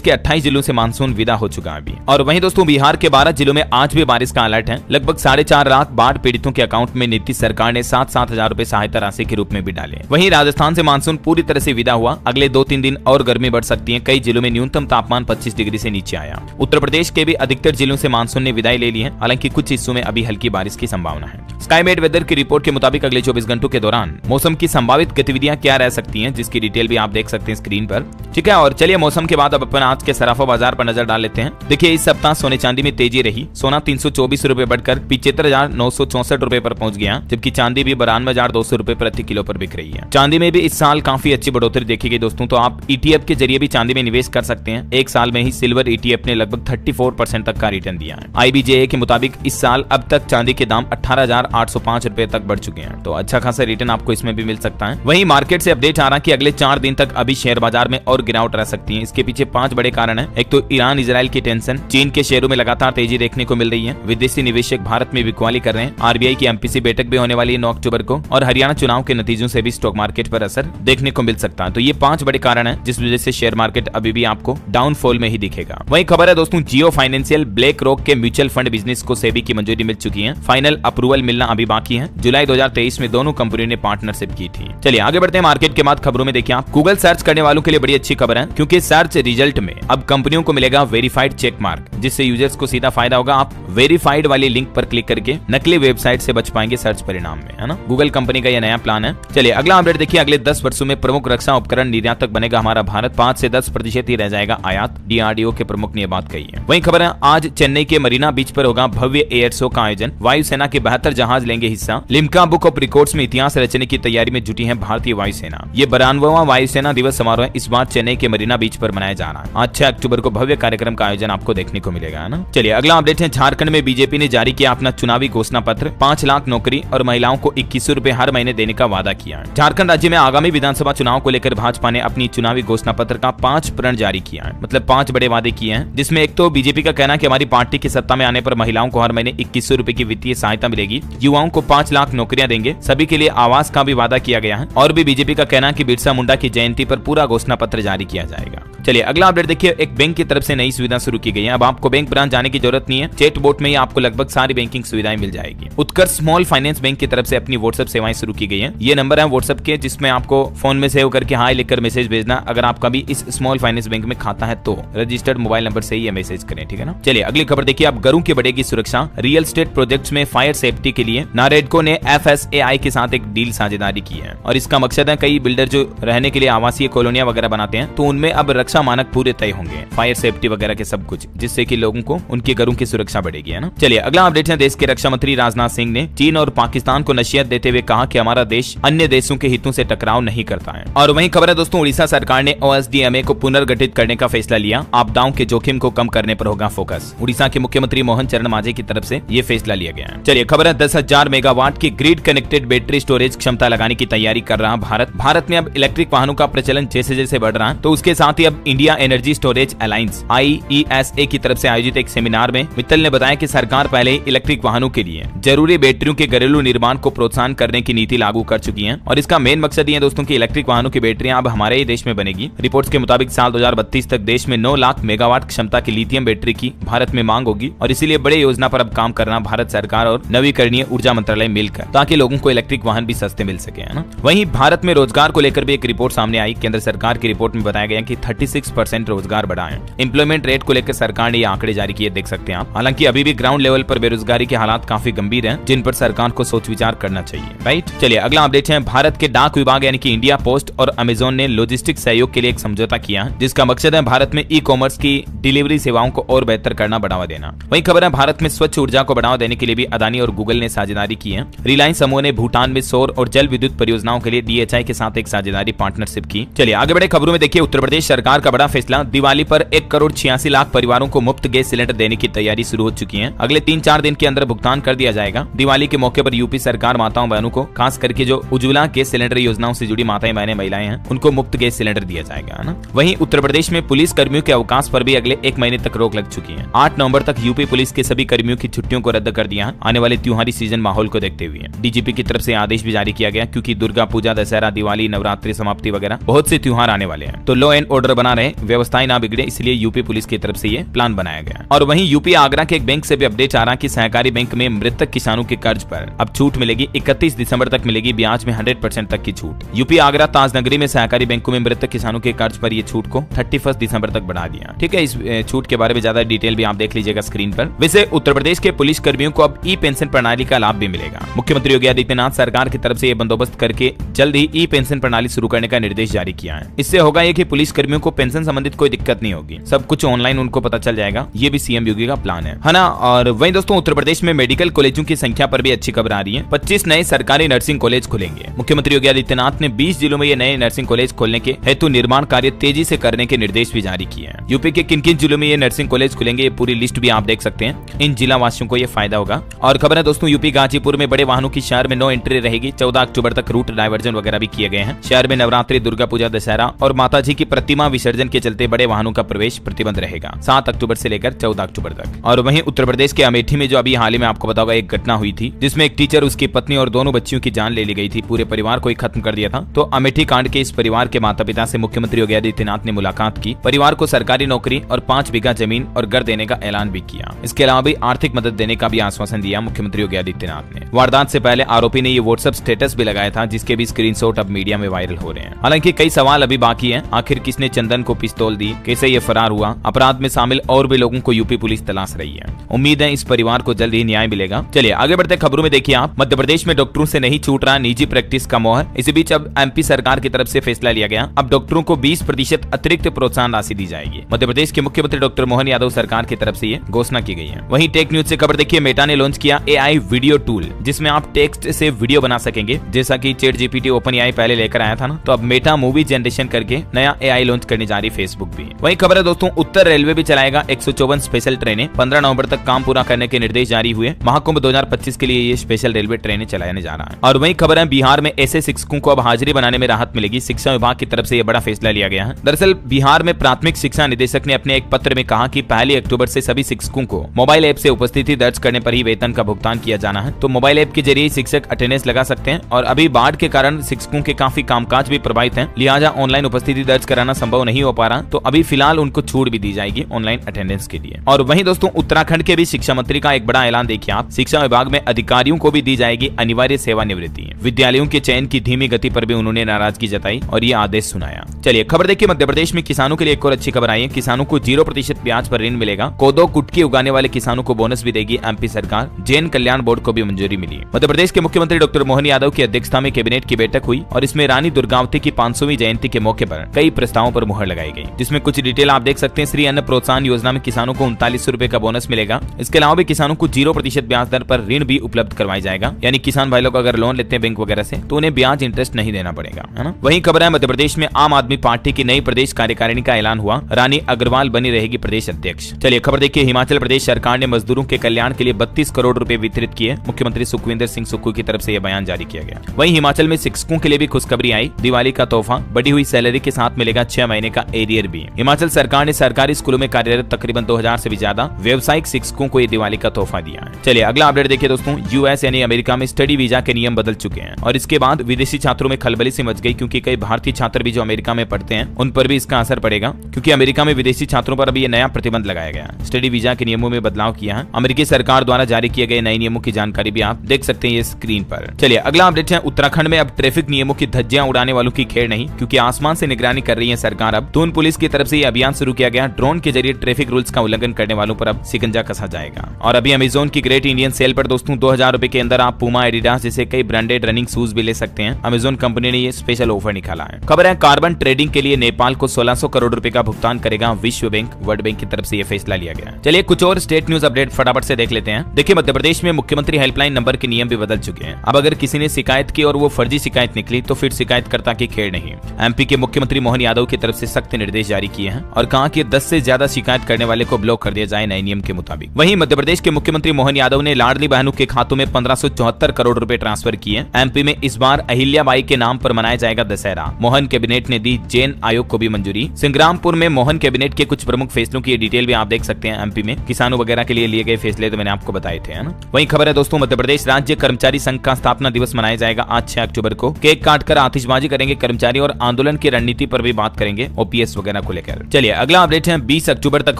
के 28 जिलों से मानसून विदा हो चुका है अभी। और वहीं दोस्तों बिहार के 12 जिलों में आज भी बारिश का अलर्ट है। लगभग 4.5 लाख बाढ़ पीड़ितों के अकाउंट में नीतीश सरकार ने 7-7 हजार रूपए सहायता राशि के रूप में भी डाले। वहीं राजस्थान से मानसून पूरी तरह से विदा हुआ। अगले 2-3 दिन और गर्मी बढ़ सकती है। कई जिलों में न्यूनतम तापमान 25 डिग्री से नीचे आया। उत्तर प्रदेश के भी अधिकतर जिलों से मानसून ने विदाई ले ली है, हालांकि कुछ हिस्सों में अभी हल्की बारिश की संभावना है। स्काईमेट वेदर की रिपोर्ट के मुताबिक अगले 24 घंटों के दौरान मौसम की संभावित गतिविधियां क्या रह सकती हैं, जिसकी डिटेल भी आप देख सकते हैं स्क्रीन पर, ठीक है। और चलिए मौसम के बाद अब अपन आज के सराफा बाजार पर नजर डाल लेते हैं। देखिए इस सप्ताह सोने चांदी में तेजी रही। सोना 324 रुपए बढ़कर 75,964 रुपए पर पहुंच गया, जबकि चांदी भी 92,200 रुपए प्रति किलो पर बिक रही है। चांदी में भी इस साल काफी अच्छी बढ़ोतरी देखी गई दोस्तों। तो आप ईटीएफ के जरिए भी चांदी में निवेश कर सकते हैं। एक साल में ही सिल्वर ईटीएफ ने लगभग 34% तक का रिटर्न दिया है। आईबीजेए के मुताबिक इस साल अब तक चांदी के दाम 18,805 रुपए तक बढ़ चुके हैं। तो अच्छा खासा रिटर्न आपको इसमें भी मिल सकता है। वहीं मार्केट से अपडेट आ रहा कि अगले 4 दिन तक अभी शेयर बाजार में और गिरावट रह सकती है। इसके पीछे 5 बड़े कारण हैं। एक तो ईरान इजराइल की टेंशन, चीन के शेयरों में लगातार तेजी देखने को मिल रही है, विदेशी निवेशक भारत में बिकवाली कर रहे हैं, आरबीआई की एमपीसी बैठक भी होने वाली है 9 अक्टूबर को, और हरियाणा चुनाव के नतीजों से भी स्टॉक मार्केट पर असर देखने को मिल सकता है। तो ये 5 बड़े कारण हैं जिस वजह से शेयर मार्केट अभी भी आपको डाउनफॉल में ही दिखेगा। वही खबर है दोस्तों, जियो फाइनेंशियल ब्लैक रॉक के म्यूचुअल फंड बिजनेस को सेबी की मंजूरी मिल चुकी है। फाइनल अप्रूवल मिलना अभी बाकी है। जुलाई 2023 में दोनों कंपनियों ने पार्टनरशिप की थी। चलिए आगे बढ़ते हैं मार्केट के बाद खबरों में। देखिए आप गूगल सर्च करने वालों के लिए बड़ी अच्छी खबर है, क्योंकि सर्च रिजल्ट में अब कंपनियों को मिलेगा वेरीफाइड चेक मार्क, जिससे यूजर्स को सीधा फायदा होगा। आप वेरीफाइड वाली लिंक पर क्लिक करके नकली वेबसाइट से बच पाएंगे सर्च परिणाम में, है ना। गूगल कंपनी का यह नया प्लान है। चलिए अगला अपडेट देखिए, अगले 10 वर्षों में प्रमुख रक्षा उपकरण निर्यातक बनेगा हमारा भारत। 5 से 10% ही रह जाएगा आयात, डीआरडीओ के प्रमुख ने यह बात कही है। वही खबर है, आज चेन्नई के मरीना बीच पर होगा भव्य एयर शो का आयोजन। वायुसेना के 72 जहाज लेंगे हिस्सा। लिम्का बुक ऑफ रिकॉर्ड्स में इतिहास रचने की तैयारी में जुटी है भारतीय वायुसेना। ये 92वां वायुसेना दिवस समारोह इस बार चेन्नई के मरीना बीच पर मनाया जा रहा है। आज 6 अक्टूबर को भव्य कार्यक्रम का आयोजन आपको देखने को मिलेगा, है ना। चलिए अगला अपडेट है, झारखंड में बीजेपी ने जारी किया अपना चुनावी घोषणा पत्र। 5 लाख नौकरी और महिलाओं को 2100 रुपए हर महीने देने का वादा किया है। झारखंड राज्य में आगामी विधानसभा चुनाव को लेकर भाजपा ने अपनी चुनावी घोषणा पत्र का 5 प्रण जारी किया है। मतलब 5 बड़े वादे किए हैं, जिसमें एक तो बीजेपी का कहना है कि हमारी पार्टी की सत्ता में आने पर महिलाओं को हर महीने 2100 रुपए की वित्तीय सहायता मिलेगी। युवाओं को 5 लाख नौकरियां देंगे। सभी के लिए आवास का भी वादा किया गया है। और भी बीजेपी का कहना है कि बिरसा मुंडा की जयंती पर पूरा घोषणा पत्र जारी किया जाएगा। चलिए अगला अपडेट देखिए, एक बैंक की तरफ से नई सुविधा शुरू की गई है। अब आपको बैंक ब्रांच जाने की जरूरत नहीं है। चैट बोट में ही आपको लगभग सारी बैंकिंग सुविधाएं मिल जाएगी। उत्कर्ष स्मॉल फाइनेंस बैंक की तरफ से अपनी व्हाट्सएप सेवाएं शुरू की गई है। ये नंबर है व्हाट्सएप के, जिसमें आपको फोन में सेव करके हाई लिखकर मैसेज भेजना। अगर आपका भी इस स्मॉल फाइनेंस बैंक में खाता है तो रजिस्टर्ड मोबाइल नंबर से ही ये मैसेज करें, ठीक है ना। चलिए अगली खबर देखिए, अब घरों की बढ़ेगी सुरक्षा। रियल एस्टेट प्रोजेक्ट्स में फायर सेफ्टी के लिए नारेडको ने FSAI के साथ एक डील साझेदारी की है। और इसका मकसद है, कई बिल्डर जो रहने के लिए आवासीय कॉलोनियां वगैरह बनाते हैं, तो उनमें अब रक्षा मानक पूरे तय होंगे, फायर सेफ्टी वगैरह के सब कुछ, जिससे कि लोगों को उनके घरों की सुरक्षा बढ़ेगी, है ना। चलिए अगला अपडेट है, देश के रक्षा मंत्री राजनाथ सिंह ने चीन और पाकिस्तान को नसीहत देते हुए कहा कि हमारा देश अन्य देशों के हितों से टकराव नहीं करता है। और वहीं खबर है दोस्तों, उड़ीसा सरकार ने OSDMA को पुनर्गठित करने का फैसला लिया। आपदाओं के जोखिम को कम करने पर होगा फोकस। उड़ीसा के मुख्यमंत्री मोहन चरण मांझी की तरफ से यह फैसला लिया गया है। चलिए खबर है, 10,000 मेगावाट की ग्रिड कनेक्टेड बैटरी स्टोरेज क्षमता लगाने की तैयारी कर रहा भारत। भारत में अब इलेक्ट्रिक वाहनों का प्रचलन जैसे जैसे बढ़ रहा है, तो उसके साथ ही अब India energy storage alliance IESA की तरफ से आयोजित एक सेमिनार में मित्तल ने बताया कि सरकार पहले ही इलेक्ट्रिक वाहनों के लिए जरूरी बैटरियों के घरेलू निर्माण को प्रोत्साहन करने की नीति लागू कर चुकी है। और इसका मेन मकसद ये है दोस्तों कि इलेक्ट्रिक वाहनों की बैटरियां अब हमारे ही देश में बनेगी। रिपोर्ट्स के मुताबिक साल 2032 तक देश में 9 लाख मेगावाट क्षमता की लिथियम बैटरी की भारत में मांग होगी। और इसीलिए बड़े योजना पर अब काम करना भारत सरकार और नवीकरणीय ऊर्जा मंत्रालय मिलकर, ताकि लोगों को इलेक्ट्रिक वाहन भी सस्ते मिल सके, है ना। वहीं भारत में रोजगार को लेकर भी एक रिपोर्ट सामने आई बढ़ाई। केंद्र सरकार की रिपोर्ट में बताया गया कि 36% रोजगार बढ़ा है। एम्प्लॉयमेंट रेट को लेकर सरकार ने ये आंकड़े जारी किए, देख सकते हैं आप। हालांकि अभी भी ग्राउंड लेवल पर बेरोजगारी के हालात काफी गंभीर हैं, जिन पर सरकार को सोच विचार करना चाहिए, राइट। चलिए अगला अपडेट है। भारत के डाक विभाग यानी कि इंडिया पोस्ट और अमेजोन ने लॉजिस्टिक सहयोग के लिए एक समझौता किया, जिसका मकसद है भारत में ई कॉमर्स की डिलीवरी सेवाओं को और बेहतर करना, बढ़ावा देना। वहीं खबर है भारत में स्वच्छ ऊर्जा को बढ़ावा देने के लिए भी अदानी और गूगल ने साझेदारी की है। रिलायंस समूह ने भूटान में सौर और जल विद्युत परियोजनाओं के लिए DHI के साथ एक साझेदारी पार्टनरशिप की। चलिए आगे बढ़े खबरों में। देखिए उत्तर प्रदेश सरकार का बड़ा फैसला। दिवाली पर 1,86,00,000 परिवारों को मुफ्त गैस सिलेंडर देने की तैयारी शुरू हो चुकी है। अगले 3-4 दिन के अंदर भुगतान कर दिया जाएगा। दिवाली के मौके पर यूपी सरकार माताओं बहनों को, खास करके जो उज्ज्वला गैस सिलेंडर योजनाओं से जुड़ी माताएं बहनें महिलाएं हैं, उनको मुफ्त गैस सिलेंडर दिया जाएगा, है ना। वहीं उत्तर प्रदेश में पुलिस कर्मियों के अवकाश पर भी अगले 1 महीने तक रोक लग चुकी है। 8 नवंबर तक यूपी पुलिस के सभी कर्मियों की छुट्टियों को रद्द कर दिया, आने वाले त्योहारी सीजन माहौल को देखते हुए। DGP की तरफ से आदेश भी जारी किया गया, क्योंकि दुर्गा पूजा, दशहरा, दिवाली, नवरात्रि समाप्ति वगैरह बहुत से त्योहार आने वाले हैं, तो लॉ एंड ऑर्डर बना रहे, व्यवस्थाएं ना बिगड़े, इसलिए यूपी पुलिस की तरफ से ये प्लान बनाया गया। और वहीं यूपी आगरा के एक बैंक से भी अपडेट आ रहा कि सहकारी बैंक में मृतक किसानों के कर्ज पर अब छूट मिलेगी। 31 दिसंबर तक मिलेगी ब्याज में 100% तक की छूट। यूपी आगरा ताजनगरी में सहकारी बैंकों में मृतक किसानों के कर्ज पर ये छूट को 31 दिसंबर तक बढ़ा दिया। ठीक है, इस छूट के बारे में ज्यादा डिटेल भी आप देख लीजिएगा स्क्रीन पर। वैसे उत्तर प्रदेश के पुलिस कर्मियों को अब ई पेंशन प्रणाली का लाभ भी मिलेगा। मुख्यमंत्री योगी आदित्यनाथ सरकार की तरफ से ये बंदोबस्त करके जल्द ही ई पेंशन प्रणाली शुरू करने का निर्देश जारी किया है। इससे होगा ये कि पुलिस कर्मियों को पेंशन संबंधित कोई दिक्कत नहीं होगी, सब कुछ ऑनलाइन उनको पता चल जाएगा। ये भी सीएम योगी का प्लान है ना। और वहीं दोस्तों उत्तर प्रदेश में मेडिकल कॉलेजों की संख्या पर भी अच्छी खबर आ रही है। 25 नए सरकारी नर्सिंग कॉलेज खुलेंगे। मुख्यमंत्री योगी आदित्यनाथ ने 20 जिलों में ये नए नर्सिंग कॉलेज खोलने के हेतु निर्माण कार्य तेजी से करने के निर्देश भी जारी किए हैं। यूपी के किन किन जिलों में ये नर्सिंग कॉलेज खुलेंगे, ये पूरी लिस्ट भी आप देख सकते हैं। इन जिला वासियों को ये फायदा होगा। और खबर है दोस्तों यूपी गाजीपुर में बड़े वाहनों की शहर में नो एंट्री रहेगी। 14 अक्टूबर तक रूट डायवर्जन वगैरह भी किए गए हैं। शहर में नवरात्रि, दुर्गा पूजा, दशहरा और माताजी की प्रतिमा विसर्जन के चलते बड़े वाहनों का प्रवेश प्रतिबंध रहेगा 7 अक्टूबर से लेकर 14 अक्टूबर तक। और वहीं उत्तर प्रदेश के अमेठी में जो अभी हाल ही में आपको बताऊंगा एक घटना हुई थी, जिसमें एक टीचर, उसकी पत्नी और दोनों बच्चियों की जान ले ली गई थी। पूरे परिवार को ही खत्म कर दिया था। तो अमेठी कांड के इस परिवार के माता पिता से मुख्यमंत्री योगी आदित्यनाथ ने मुलाकात की। परिवार को सरकारी नौकरी और 5 बीघा जमीन और घर देने का ऐलान भी किया। इसके अलावा भी आर्थिक मदद देने का भी आश्वासन दिया मुख्यमंत्री योगी आदित्यनाथ ने। वारदात से पहले आरोपी ने ये व्हाट्सएप स्टेटस भी लगाया था, जिसके भी स्क्रीनशॉट अब मीडिया में वायरल हो रहे हैं। हालांकि कई सवाल अभी बाकी हैं। आखिर किसने चंदन को पिस्तौल दी, कैसे ये फरार हुआ, अपराध में शामिल और भी लोगों को यूपी पुलिस तलाश रही है। उम्मीद है इस परिवार को जल्द ही न्याय मिलेगा। चलिए आगे बढ़ते खबरों में। देखिए आप, मध्य प्रदेश में डॉक्टरों से नहीं छूट रहा निजी प्रैक्टिस का मोहर। इसी बीच अब MP सरकार की तरफ से फैसला लिया गया। अब डॉक्टरों को 20% अतिरिक्त प्रोत्साहन राशि दी जाएगी। मध्य प्रदेश के मुख्यमंत्री डॉक्टर मोहन यादव सरकार की तरफ से ये घोषणा की गई है। वहीं टेक न्यूज से खबर देखिए, मेटा ने लॉन्च किया AI वीडियो टूल, जिसमें आप टेक्स्ट से वीडियो बना सकेंगे। जैसा कि ChatGPT OpenAI पहले लेकर आया था ना, तो अब मेटा मूवी जनरेशन करके नया AI लॉन्च करने जा रही फेसबुक भी। वहीं खबर है दोस्तों, उत्तर रेलवे भी चलाएगा 154 स्पेशल ट्रेनें। 15 नवंबर तक काम पूरा करने के निर्देश जारी हुए। महाकुंभ 2025 के लिए ये स्पेशल रेलवे ट्रेनें चलाने जा रहा है। और वहीं खबर है, बिहार में ऐसे शिक्षकों को अब हाजिरी बनाने में राहत मिलेगी। शिक्षा विभाग की तरफ से यह बड़ा फैसला लिया गया है। दरअसल बिहार में प्राथमिक शिक्षा निदेशक ने अपने एक पत्र में कहा कि 1 अक्टूबर से सभी शिक्षकों को मोबाइल ऐप से उपस्थिति दर्ज करने पर ही वेतन का भुगतान किया जाना है। तो मोबाइल ऐप के जरिए शिक्षक अटेंडेंस लगा सकते हैं। और अभी बाढ़ के कारण शिक्षकों के काफी कामकाज भी प्रभावित हैं, लिहाजा ऑनलाइन उपस्थिति दर्ज कराना संभव नहीं हो पा रहा। तो अभी फिलहाल उनको छूट भी दी जाएगी ऑनलाइन अटेंडेंस के लिए। और वहीं दोस्तों उत्तराखंड के भी शिक्षा मंत्री का एक बड़ा ऐलान देखिए आप। शिक्षा विभाग में अधिकारियों को भी दी जाएगी अनिवार्य सेवानिवृत्ति। विद्यालयों के चयन की धीमी गति पर भी उन्होंने नाराजगी जताई और ये आदेश सुनाया। चलिए खबर देखिए, मध्य प्रदेश में किसानों के लिए एक और अच्छी खबर आई है। किसानों को 0% ब्याज पर ऋण मिलेगा। कोदो कुटकी उगाने वाले किसानों को बोनस भी देगी MP सरकार। जैन कल्याण बोर्ड को भी मंजूरी मिली। मध्य प्रदेश के मुख्यमंत्री डॉक्टर मोहन यादव की अध्यक्षता में कैबिनेट की बैठक हुई और इसमें रानी दुर्गावती की 500वीं जयंती के मौके पर कई प्रस्तावों पर मुहर लगाई गई, जिसमें कुछ डिटेल आप देख सकते हैं। श्री अन्न प्रोत्साहन योजना में किसानों को 3900 रुपए का बोनस मिलेगा। इसके अलावा भी किसानों को 0% ब्याज दर पर ऋण भी उपलब्ध करवाया जाएगा। यानी किसान भाई लोग अगर लोन लेते हैं बैंक वगैरह से, तो उन्हें ब्याज इंटरेस्ट नहीं देना पड़ेगा, है ना। वहीं खबर है, मध्य प्रदेश में आम आदमी पार्टी की नई प्रदेश कार्यकारिणी का ऐलान हुआ। रानी अग्रवाल बनी रहेगी प्रदेश अध्यक्ष। चलिए खबर देखिए, हिमाचल प्रदेश सरकार ने मजदूरों के कल्याण के लिए 32 करोड़ रुपए वितरित किए। मुख्यमंत्री सुखविंदर सिंह सुक्खू की तरफ से यह बयान जारी किया गया। वहीं हिमाचल में शिक्षकों के लिए भी खुशखबरी आई। दिवाली का तोहफा, बढ़ी हुई सैलरी के साथ मिलेगा 6 महीने का एरियर भी। हिमाचल सरकार ने सरकारी स्कूलों में कार्यरत तकरीबन 2000 से भी ज्यादा व्यावसायिक शिक्षकों को ये दिवाली का तोहफा दिया है। चलिए अगला अपडेट देखिए दोस्तों, US यानी अमेरिका में स्टडी वीजा के नियम बदल चुके हैं और इसके बाद विदेशी छात्रों में खलबली सी मच गई, क्योंकि कई भारतीय छात्र भी जो अमेरिका में पढ़ते हैं उन पर भी इसका असर पड़ेगा, क्योंकि अमेरिका में विदेशी छात्रों पर अभी ये नया प्रतिबंध लगाया गया। स्टडी वीजा के नियमों में बदलाव किया है। अमेरिकी सरकार द्वारा जारी किए गए नए नियमों की जानकारी भी आप देख सकते हैं ये स्क्रीन पर। चलिए अगला अपडेट है, उत्तराखंड में अब ट्रैफिक नियमों की धज्जियां उड़ाने वालों की खेर नहीं नहीं, क्योंकि आसमान से निगरानी कर रही है सरकार अब। तो उन पुलिस की तरफ से ये अभियान शुरू किया गया। ड्रोन के जरिए ट्रैफिक रूल्स का उल्लंघन करने वालों पर अब शिकंजा कसा जाएगा। और अभी अमेजोन की ग्रेट इंडियन सेल पर दोस्तों 2000 रुपए के अंदर आप पूमा, एडिडास जैसे कई ब्रांडेड रनिंग शूज भी ले सकते हैं। अमेजोन कंपनी ने ये स्पेशल ऑफर निकाला है। खबर है कार्बन ट्रेडिंग के लिए नेपाल को 1600 करोड़ रुपए का भुगतान करेगा विश्व बैंक। वर्ल्ड बैंक की तरफ से यह फैसला लिया गया। चलिए कुछ और स्टेट न्यूज अपडेट फटाफट से देख लेते हैं। देखिए मध्य प्रदेश में मुख्यमंत्री हेल्पलाइन नंबर के नियम भी बदल चुके हैं। अब अगर किसी ने शिकायत की और वो फर्जी शिकायत निकली तो फिर शिकायतकर्ता की खेड़ नहीं। एमपी के मुख्यमंत्री मोहन यादव की तरफ से सख्त निर्देश जारी किए हैं और कहा कि 10 से ज्यादा शिकायत करने वाले को ब्लॉक कर दिया जाए नए नियम के मुताबिक। वहीं मध्य प्रदेश के मुख्यमंत्री मोहन यादव ने लाडली बहनों के खातों में 1574 करोड़ रुपए ट्रांसफर किए। एमपी में इस बार अहिल्याबाई के नाम पर मनाया जाएगा दशहरा। मोहन कैबिनेट ने दी जैन आयोग को भी मंजूरी। सिंग्रामपुर में मोहन कैबिनेट के कुछ प्रमुख फैसलों की डिटेल भी आप देख सकते हैं। एमपी में किसानों वगैरह के लिए लिए गए फैसले तो मैंने आपको बताए थे, है ना। वहीं खबर है दोस्तों मध्य प्रदेश राज्य कर्मचारी संघ का स्थापना दिवस मनाया जाएगा आज 6 अक्टूबर को। केक काटकर आतिशबाजी करेंगे कर्मचारी और आंदोलन की रणनीति पर भी बात करेंगे ओपीएस वगैरह को लेकर। चलिए अगला अपडेट है 20 अक्टूबर तक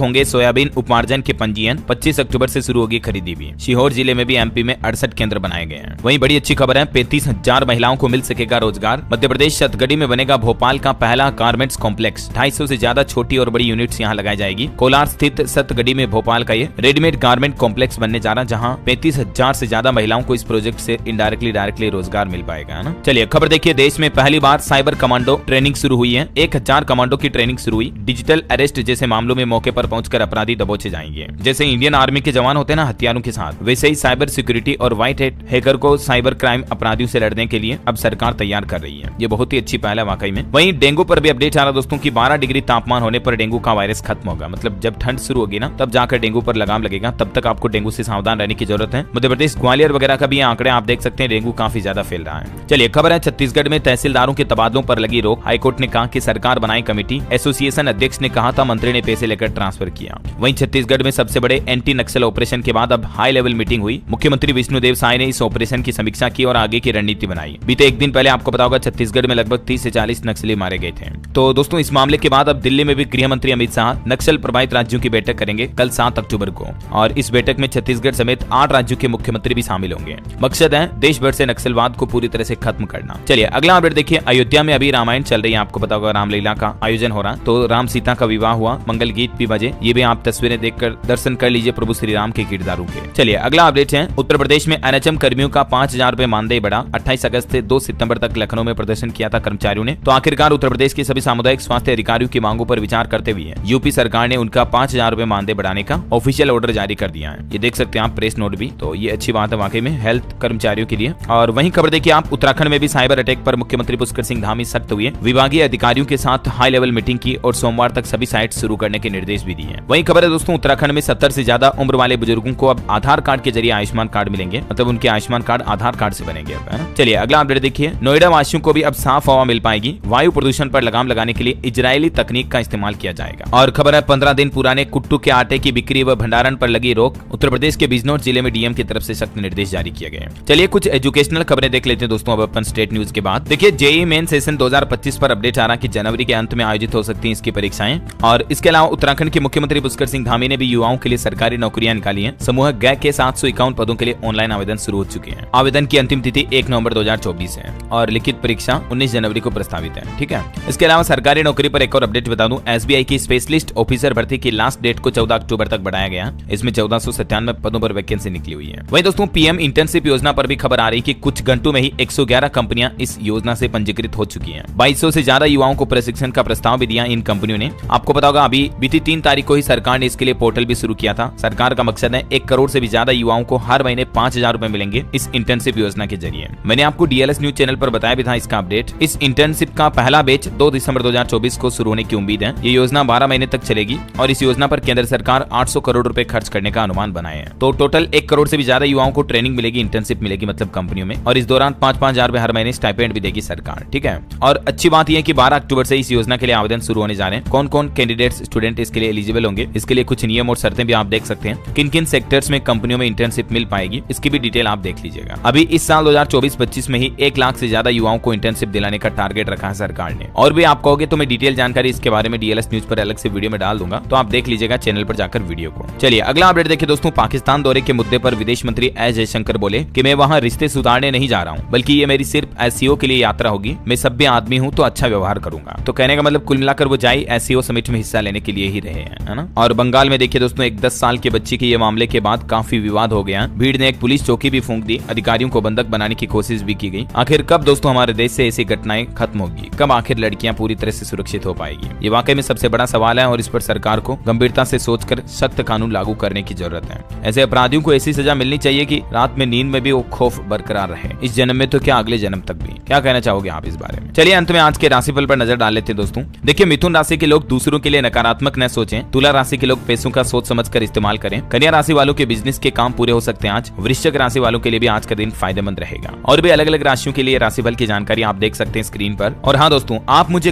होंगे सोयाबीन उपार्जन के पंजीयन। 25 अक्टूबर से शुरू होगी खरीदी भी। सीहोर जिले में भी एमपी में 68 केंद्र बनाए गए हैं। वहीं बड़ी अच्छी खबर है 35,000 महिलाओं को मिल सकेगा रोजगार। मध्य प्रदेश सतगढ़ी में बनेगा भोपाल का पहला गारमेंट्स कॉम्प्लेक्स। 250 से ज्यादा छोटी और बड़ी यूनिट्स यहाँ लगाई जाएगी। कोलार स्थित सतगढ़ी में भोपाल का ये रेडीमेड गारमेंट कॉम्प्लेक्स बनने जा रहा, जहाँ 35,000 से ज्यादा महिलाओं को इस प्रोजेक्ट से इनडायरेक्टली डायरेक्टली रोजगार मिल पाएगा, है ना। चलिए खबर देखिए देश में पहली बार साइबर कमांडो ट्रेनिंग शुरू हुई है। 1000 कमांडो की ट्रेनिंग शुरू हुई। डिजिटल अरेस्ट जैसे मामलों में मौके पर पहुंचकर अपराधी दबोचे जाएंगे। जैसे इंडियन आर्मी के जवान होते हैं ना हथियारों के साथ, वैसे ही साइबर सिक्योरिटी और व्हाइट हैट हैकर को साइबर क्राइम अपराधियों से लड़ने के लिए अब सरकार तैयार कर रही है। ये बहुत ही अच्छी पहल है वाकई में। वहीं डेंगू पर भी अपडेट आ रहा दोस्तों की 12 डिग्री तापमान होने पर डेंगू का वायरस खत्म होगा। मतलब जब ठंड शुरू होगी ना तब जाकर डेंगू पर लगाम लगेगा। तब तक आपको डेंगू से सावधान रहने की जरूरत है। मध्य प्रदेश ग्वालियर वगैरह का भी आंकड़े आप देख सकते हैं। डेंगू काफी ज्यादा फैल रहा है। चलिए खबर है छत्तीसगढ़ में तहसीलदारों के तबादलों पर लगी रोक। हाईकोर्ट ने कहा कि सरकार बनाए कमेटी। एसोसिएशन अध्यक्ष ने कहा था मंत्री ने पैसे लेकर ट्रांसफर किया। वहीं छत्तीसगढ़ में सबसे बड़े एंटी नक्सल ऑपरेशन के बाद अब हाई लेवल मीटिंग हुई। मुख्यमंत्री विष्णुदेव साय ने इस ऑपरेशन की समीक्षा की और आगे की रणनीति बनाई। बीते एक दिन पहले आपको पता होगा छत्तीसगढ़ में लगभग 30 से 40 नक्सली मारे गए थे। तो दोस्तों इस मामले के बाद अब दिल्ली में भी गृह मंत्री अमित शाह नक्सल प्रभावित राज्यों की बैठक करेंगे कल 7 अक्टूबर को। और इस बैठक में छत्तीसगढ़ समेत 8 राज्यों के मुख्यमंत्री भी शामिल होंगे। मकसद है देश भर से नक्सलवाद को पूरी तरह से खत्म करना। चलिए अगला अपडेट देखिए। अयोध्या में अभी रामायण चल रही है। आपको पता होगा रामलीला का आयोजन हो रहा। तो राम सीता का विवाह हुआ, मंगल गीत भी बजे। ये भी आप तस्वीरें देखकर दर्शन कर लीजिए प्रभु श्री राम के किरदारों के। चलिए अगला अपडेट है उत्तर प्रदेश में एनएचएम कर्मियों का 5000 रुपए मानदेय बढ़ा। 28 अगस्त से 2 सितंबर तक लखनऊ में प्रदर्शन किया था कर्मचारियों ने। तो आखिरकार उत्तर प्रदेश के सभी सामुदायिक स्वास्थ्य अधिकारियों की मांगों पर विचार करते हुए यूपी सरकार ने उनका 5000 रुपए मानदेय बढ़ाने का ऑफिशियल ऑर्डर जारी कर दिया है। ये देख सकते हैं आप प्रेस नोट भी। तो ये अच्छी बात है वाकई में हेल्थ कर्मचारियों के लिए। और वहीं खबर देखिए आप उत्तराखंड में भी साइबर अटैक पर मुख्यमंत्री पुष्कर सिंह धामी सख्त हुए। विभागीय अधिकारियों के साथ हाई लेवल मीटिंग की और सोमवार तक सभी साइट शुरू करने के निर्देश भी दिए। वहीं खबर है दोस्तों उत्तराखंड में 70 से ज्यादा उम्र वाले बुजुर्गों को अब आधार कार्ड के जरिए आयुष्मान कार्ड मिलेंगे। मतलब उनके आयुष्मान कार्ड आधार कार्ड से बनेंगे। चलिए अगला अपडेट देखिए। नोएडा वासियों को भी अब साफ हवा मिल पाएगी। वायु प्रदूषण पर लगाम लगाने के लिए इजरायली तकनीक का इस्तेमाल किया जाएगा। और खबर है 15 दिन पुराने कुट्टू के आटे की बिक्री व भंडारण पर लगी रोक। उत्तर प्रदेश के बिजनौर जिले में डीएम की तरफ से सख्त निर्देश जारी किए गए। चलिए कुछ एजुकेशनल खबरें देख लेते हैं दोस्तों अब अपन स्टेट न्यूज के बाद। देखिए जेईई मेन सेशन 2025 पर अपडेट आ रहा कि जनवरी के अंत में आयोजित हो सकती है इसकी परीक्षाएं। और इसके अलावा उत्तराखंड के मुख्यमंत्री पुष्कर सिंह धामी ने भी युवाओं के लिए सरकारी नौकरियां निकाली हैं। समूह ग के 751 पदों के लिए ऑनलाइन आवेदन शुरू हो चुके हैं। आवेदन की अंतिम तिथि 1 नवंबर 2024 है और लिखित परीक्षा 19 जनवरी को प्रस्तावित है। ठीक है। इसके अलावा सरकारी नौकरी पर एक और अपडेट बता दूं। एसबीआई की स्पेशलिस्ट ऑफिसर भर्ती की लास्ट डेट को 14 अक्टूबर तक बढ़ाया गया। इसमें 1497 पदों पर वैकेंसी निकली हुई है। वहीं दोस्तों पीएम इंटर्नशिप योजना पर भी खबर आ रही कि कुछ घंटों में ही 111 कंपनियां इस योजना से पंजीकृत हो चुकी हैं। 2200 से ज्यादा युवाओं को प्रशिक्षण का प्रस्ताव भी दिया इन कंपनियों ने। आपको पता होगा अभी बीती 3 तारीख को ही सरकार ने इसके लिए पोर्टल भी शुरू किया था। सरकार का मकसद है 1 करोड़ से भी ज्यादा युवाओं को हर महीने 5000 रुपए मिलेंगे इस इंटर्नशिप योजना के जरिए। मैंने आपको डीएलएस न्यूज चैनल पर बताया भी था इसका अपडेट। इस इंटर्नशिप का पहला बैच 2 दिसंबर 2024 को शुरू होने की उम्मीद है। ये योजना 12 महीने तक चलेगी और इस योजना पर केंद्र सरकार 800 करोड़ रुपए खर्च करने का अनुमान बनाए हैं। तो टोटल 1 करोड़ से भी ज्यादा युवाओं को ट्रेनिंग मिलेगी, इंटर्नशिप मिलेगी मतलब कंपनियों में। और इस दौरान 5-5 हजार रुपए हर महीने स्टाइपेंड भी देगी सरकार। ठीक है। और अच्छी बात यह है कि 12 अक्टूबर से इस योजना के लिए आवेदन शुरू होने जा रहे हैं। कौन कौन कैंडिडेट्स स्टूडेंट इसके लिए एलिजिबल होंगे, इसके लिए कुछ नियम और शर्तें भी आप देख सकते हैं। किन किन सेक्टर्स में कंपनियों में इंटर्नशिप मिल पाएगी इसकी भी डिटेल आप देख लीजिएगा। अभी इस साल 2024-25 में ही 1 लाख से ज्यादा युवाओं को इंटर्नशिप दिलाने का टारगेट रखा है सरकार ने। और भी आप कहोगे तो मैं डिटेल जानकारी इसके बारे में डीएलएस न्यूज पर अलग से वीडियो में डाल दूंगा, तो आप देख लीजिएगा चैनल पर जाकर वीडियो को। चलिए अगला अपडेट देखिए दोस्तों। पाकिस्तान दौरे के मुद्दे पर विदेश मंत्री एस जयशंकर बोले कि मैं वहां रिश्ते सुधारने नहीं जा रहा हूं, बल्कि ये मेरी सिर्फ एससीओ के लिए यात्रा होगी। मैं सभ्य आदमी हूँ तो अच्छा व्यवहार करूंगा। तो कहने का मतलब कुल मिलाकर वो जाई एसईओ समिट में हिस्सा लेने के लिए ही रहे हैं, है ना। और बंगाल में देखिए दोस्तों, एक 10 साल के बच्ची के ये मामले के बाद काफी विवाद हो गया। भीड़ ने एक पुलिस चौकी भी फूंक दी, अधिकारियों को बंधक बनाने की कोशिश भी की गई। आखिर कब दोस्तों हमारे देश से ऐसी घटनाएं खत्म होगी, कब आखिर लड़कियां पूरी तरह से सुरक्षित हो पाएगी, ये वाकई में सबसे बड़ा सवाल है और इस पर सरकार को गंभीरता से सोचकर सख्त कानून लागू करने की जरूरत है। ऐसे अपराधियों को ऐसी सजा मिलनी चाहिए कि रात में नींद में भी वो खौफ बरकरार रहे, इस जन्म में तो क्या अगले जन्म तक भी। क्या कहना चाहोगे आप इस बारे में? चलिए अंत में आज के राशिफल पर नजर डाल लेते हैं दोस्तों। देखिए, मिथुन राशि के लोग दूसरों के लिए नकारात्मक न सोचें। तुला राशि के लोग पैसों का सोच समझकर इस्तेमाल करें। कन्या राशि वालों के बिजनेस के काम पूरे हो सकते हैं आज। वृश्चिक राशि वालों के लिए भी आज का दिन फायदेमंद रहेगा। और भी अलग अलग राशियों के लिए राशिफल की जानकारी आप देख सकते हैं स्क्रीन पर। और हाँ दोस्तों, आप मुझे